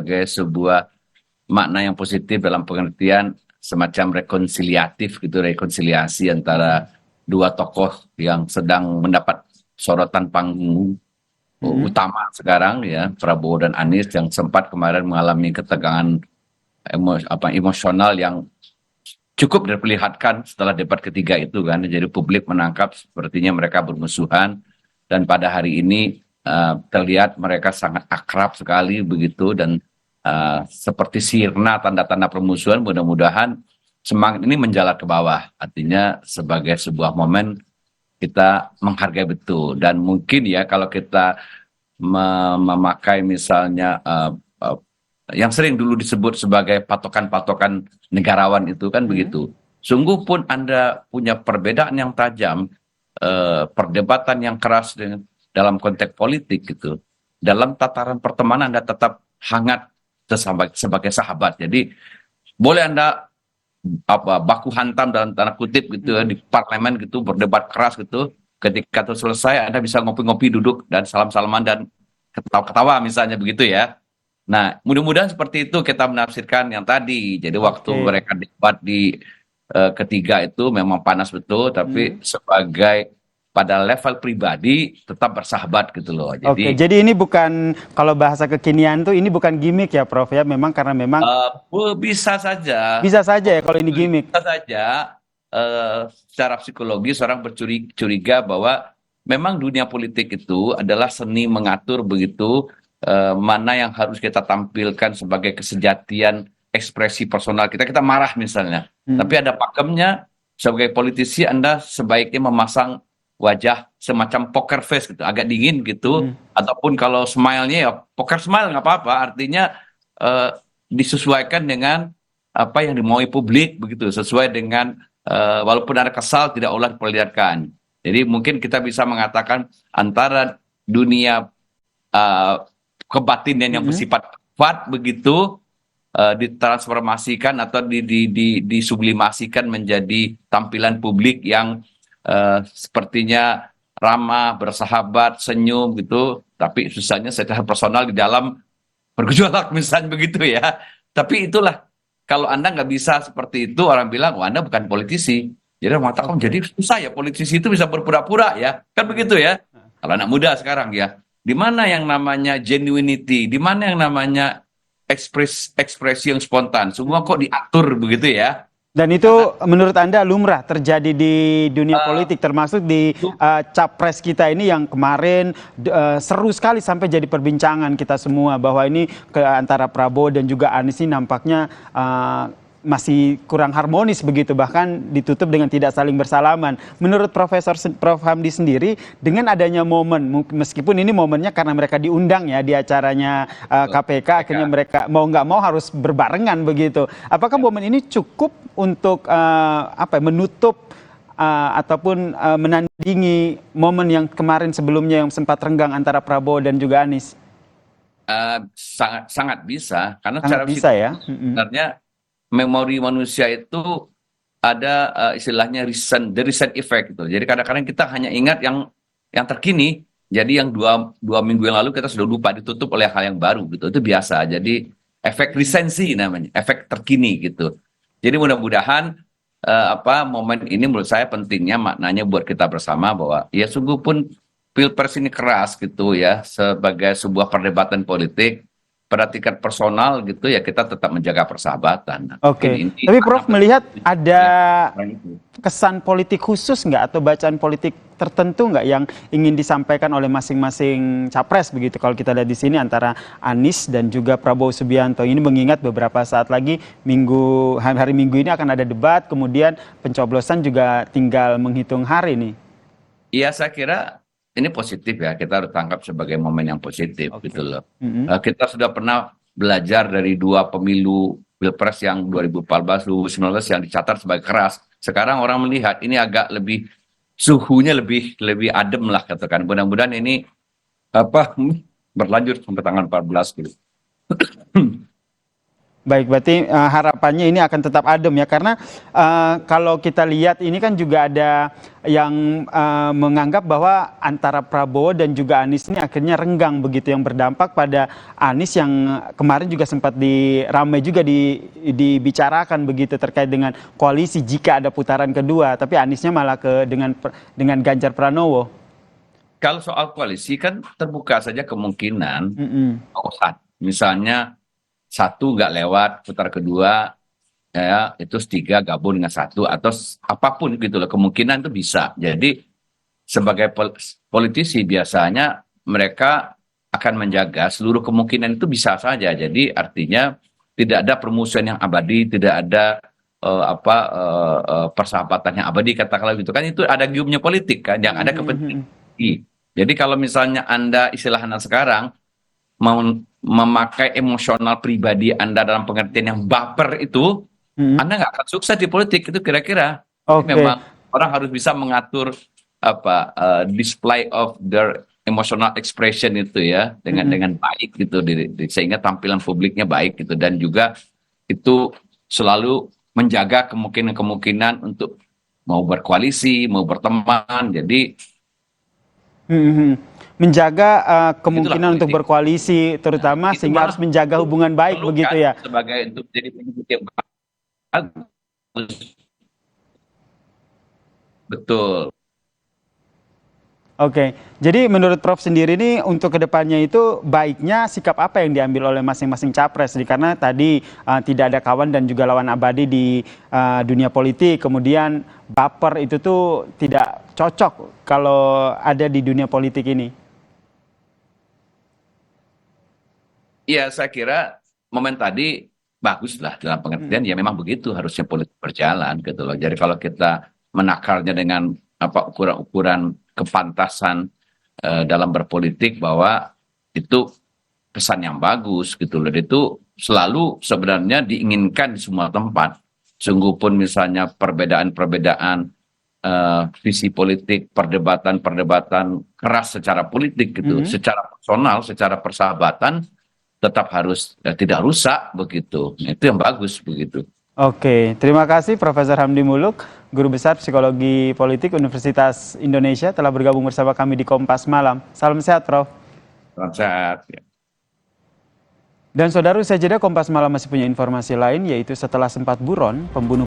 sebagai sebuah makna yang positif dalam pengertian semacam rekonsiliatif gitu, rekonsiliasi antara dua tokoh yang sedang mendapat sorotan panggung Mm-mm. utama sekarang ya, Prabowo dan Anies yang sempat kemarin mengalami ketegangan emosional yang cukup diperlihatkan setelah debat ketiga itu kan. Jadi publik menangkap sepertinya mereka bermusuhan dan pada hari ini terlihat mereka sangat akrab sekali begitu dan seperti sirna tanda-tanda permusuhan. Mudah-mudahan semangat ini menjalar ke bawah. Artinya sebagai sebuah momen kita menghargai betul dan mungkin ya kalau kita memakai misalnya yang sering dulu disebut sebagai patokan-patokan negarawan itu kan Mm-mm. begitu. Sungguh pun Anda punya perbedaan yang tajam, perdebatan yang keras dalam konteks politik gitu. Dalam tataran pertemanan Anda tetap hangat sebagai sahabat. Jadi boleh Anda baku hantam dalam tanda kutip gitu ya di Mm-mm. parlemen gitu berdebat keras gitu. Ketika itu selesai Anda bisa ngopi-ngopi duduk dan salam-salaman dan ketawa-ketawa misalnya begitu ya. Nah, mudah-mudahan seperti itu kita menafsirkan yang tadi. Jadi waktu Oke. mereka debat di ketiga itu memang panas betul, tapi Mm. sebagai pada level pribadi tetap bersahabat gitu loh. Oke, Jadi jadi ini bukan, kalau bahasa kekinian tuh ini bukan gimmick ya Prof ya, memang karena memang bisa saja, bisa saja ya kalau ini gimmick. bisa saja secara psikologis orang bercuriga bahwa memang dunia politik itu adalah seni mengatur begitu mana yang harus kita tampilkan sebagai kesejatian ekspresi personal kita. Kita marah misalnya, tapi Mm. ada pakemnya. Sebagai politisi Anda sebaiknya memasang wajah semacam poker face gitu, agak dingin gitu, Mm. ataupun kalau smile-nya ya poker smile nggak apa-apa. Artinya eh, disesuaikan dengan apa yang dimaui publik begitu, sesuai dengan walaupun ada kesal tidak ulah diperlihatkan. Jadi mungkin kita bisa mengatakan antara dunia uh, kebatinan yang Mm-mm. bersifat kuat begitu ditransformasikan atau disublimasikan menjadi tampilan publik yang sepertinya ramah, bersahabat, senyum gitu, tapi susahnya secara personal di dalam bergejolak misalnya begitu ya. Tapi itulah kalau Anda nggak bisa seperti itu orang bilang, wah Anda bukan politisi. Jadi orang mengatakan, "Oh, jadi Oke. susah ya politisi itu bisa berpura-pura ya." Kan Mm. begitu ya. Kalau anak muda sekarang ya, di mana yang namanya genuinity, di mana yang namanya ekspresi yang spontan, semua kok Mm. diatur begitu ya. Dan Karena itu menurut Anda lumrah terjadi di dunia eh, politik, termasuk di capres kita ini yang kemarin seru sekali sampai jadi perbincangan kita semua bahwa ini ke antara Prabowo dan juga Anies ini nampaknya masih kurang harmonis begitu, bahkan ditutup dengan tidak saling bersalaman. Menurut Prof Hamdi sendiri, dengan adanya momen, meskipun ini momennya karena mereka diundang ya di acaranya KPK, akhirnya mereka mereka mau nggak mau harus berbarengan begitu. Apakah ya, momen ini cukup untuk apa ya, menutup ataupun menandingi momen yang kemarin sebelumnya yang sempat renggang antara Prabowo dan juga Anies? sangat sangat bisa karena Sangat secara bisa psikologis ya. Mm-mm. sebenarnya memori manusia itu ada istilahnya the recent effect gitu. Jadi kadang-kadang kita hanya ingat yang terkini. Jadi yang dua minggu yang lalu kita sudah lupa ditutup oleh hal yang baru gitu. Itu biasa. Jadi efek resensi namanya, efek terkini gitu. Jadi mudah-mudahan apa momen ini menurut saya pentingnya maknanya buat kita bersama bahwa ya sungguh pun Pilpres ini keras gitu ya sebagai sebuah perdebatan politik pada tingkat personal gitu ya kita tetap menjaga persahabatan. Nah, mungkin Oke, ini tapi makna Prof melihat penting ada ya orang itu. kesan politik khusus nggak atau bacaan politik tertentu nggak yang ingin disampaikan oleh masing-masing capres begitu kalau kita lihat di sini antara Anies dan juga Prabowo Subianto ini, mengingat beberapa saat lagi hari Minggu ini akan ada debat, kemudian pencoblosan juga tinggal menghitung hari nih. Iya saya kira ini positif ya kita harus tangkap sebagai momen yang positif gitu Oke. loh. Mm-mm. Kita sudah pernah belajar dari dua pemilu Pilpres yang 2014, 2019 yang dicatat sebagai keras. Sekarang orang melihat ini agak lebih suhunya lebih lebih adem lah katakan. Mudah-mudahan ini apa berlanjut sampai tanggal 14 gitu. Baik, berarti harapannya ini akan tetap adem ya, karena kalau kita lihat ini kan juga ada yang menganggap bahwa antara Prabowo dan juga Anies ini akhirnya renggang begitu, yang berdampak pada Anies yang kemarin juga sempat ramai juga dibicarakan begitu terkait dengan koalisi jika ada putaran kedua, tapi Aniesnya malah dengan Ganjar Pranowo. Kalau soal koalisi kan terbuka saja kemungkinan, Mm-mm. misalnya satu nggak lewat putaran kedua, ya itu tiga gabung dengan satu atau apapun gitu loh, kemungkinan itu bisa. Jadi sebagai politisi biasanya mereka akan menjaga seluruh kemungkinan itu bisa saja. Jadi artinya tidak ada permusuhan yang abadi, tidak ada persahabatan yang abadi, katakanlah gitu kan, itu ada giumnya politik kan, yang ada kepentingan. Jadi kalau misalnya Anda istilahnya sekarang mau memakai emosional pribadi Anda dalam pengertian yang baper itu, Mm-mm. Anda nggak akan sukses di politik itu kira-kira. Jadi Oke. memang orang harus bisa mengatur display of their emotional expression itu ya dengan Mm-mm. baik gitu, sehingga tampilan publiknya baik gitu, dan juga itu selalu menjaga kemungkinan-kemungkinan untuk mau berkoalisi, mau berteman. Jadi Mhm. Menjaga itulah kemungkinan untuk politik. berkoalisi terutama, Itu sehingga harus malah menjaga hubungan baik begitu perlukan ya. sebagai untuk jadi pemimpin yang bagus. Betul. Oke, jadi menurut Prof sendiri ini untuk kedepannya itu baiknya sikap apa yang diambil oleh masing-masing capres? Karena tadi tidak ada kawan dan juga lawan abadi di dunia politik, kemudian baper itu tuh tidak cocok kalau ada di dunia politik ini. Iya, saya kira momen tadi bagus lah dalam pengertian Mm-mm. ya memang begitu harusnya politik berjalan gitu loh. Jadi kalau kita menakarnya dengan ukuran-ukuran kepantasan dalam berpolitik, bahwa itu pesan yang bagus gitu loh. Itu selalu sebenarnya diinginkan di semua tempat. Sungguh pun misalnya perbedaan-perbedaan visi politik, perdebatan-perdebatan keras secara politik gitu, Mhm. secara personal, secara persahabatan tetap harus tidak rusak begitu. Itu yang bagus begitu. Oke, terima kasih Profesor Hamdi Muluk, Guru Besar Psikologi Politik Universitas Indonesia telah bergabung bersama kami di Kompas Malam. Salam sehat, Prof. Salam sehat. Dan saudara, usai jeda Kompas Malam masih punya informasi lain, yaitu setelah sempat buron, pembunuh